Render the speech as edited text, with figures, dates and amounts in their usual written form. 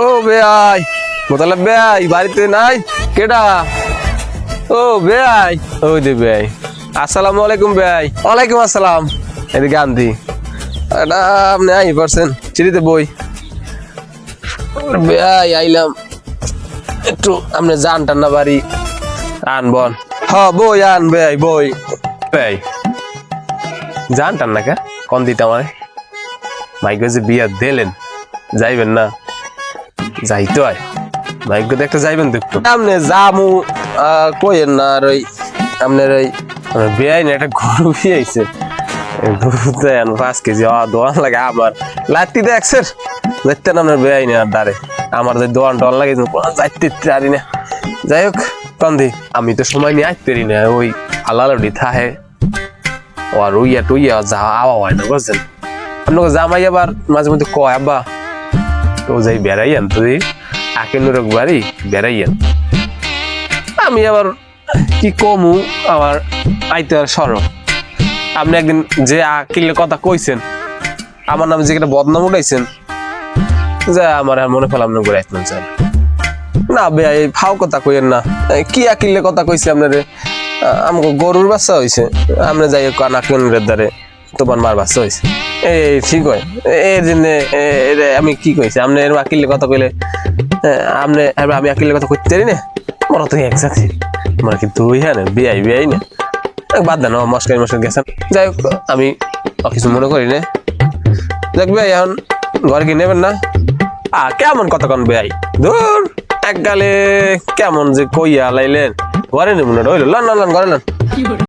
ও বেআই মোতালেব বেআই বাড়িতে নাই কেডা? ও বেআই ওই দে বেআই। আসসালামু আলাইকুম বেআই। ওয়ালাইকুম আসসালাম। এদিকে আনতি এটা আপনি আই পারছেন চিঠিতে বই বেআই আইলাম একটু আপনি যান টান্না বাড়ি আনবন। হ বই আন বেআই বই বেআই যান টান্না কে কোন দিতে আমার ভাইকে যে বিয়া দিলেন যাইবেন না? যাইতে হয় ভাইকে একটা যাইবেন তো একটু আপনি যামু কইেন না। আর ওই আপনার ওই বেআই না একটা গরু বিয়েছে গরু দেন 5 কেজি দোয়ান লাগে আমার লাত্তি দেখছেন দেখতেন আপনার বেআই না দাঁড়ে আমার যে দোয়ান টন লাগে যাইতে পারি না। যাই হোক কন্দি আমি তো সময় নিয়ে আসতে পারি না ওই আলালডি থাহে আর রুইয়া টুইয়া যা আওয়া হয় না বুঝছেন। আপনাকে জামাই আবার মাঝে মধ্যে কয় আব্বা তো যাই বেড়াইয়েন তুই আকেনুর বাড়ি বেড়াইয়েন। আমি আবার কি কমু আমার আইতে আর সরব। আপনি একদিন যে আকিলের কথা কইছেন আমার নামে যে একটা বদনাম উঠাইছেন যা আমার আর মনে পেলাম না করে আসবেন চাই না বে ফাও কথা কইেন না। কি আকিলের কথা কইছে আপনারে আমাকে গরুর বাচ্চা হয়েছে আপনি যাই আকিলের দ্বারে তোমার মার বাচ্চা হয়েছে এই ঠিক হয় এর জন্য আমি কি কইছি আপনি এর আকিলের কথা কইলে আপনি আমি আকিলের কথা কইতে পারি না মরা তো একসাথে আমার কি তুই হ্যাঁ না বিয়াই বিয়াই না বাদ দেন মস্কারি মস্কারি গেছেন। যাই হোক আমি কিছু মনে করি না দেখ ভাই এখন ঘরে কি নেবেন না কেমন কথা কন ভাই ধুর এক গালে কেমন যে কইয়া লাইলেন ঘরে নেবেন না রইল লন লন ঘরে লন।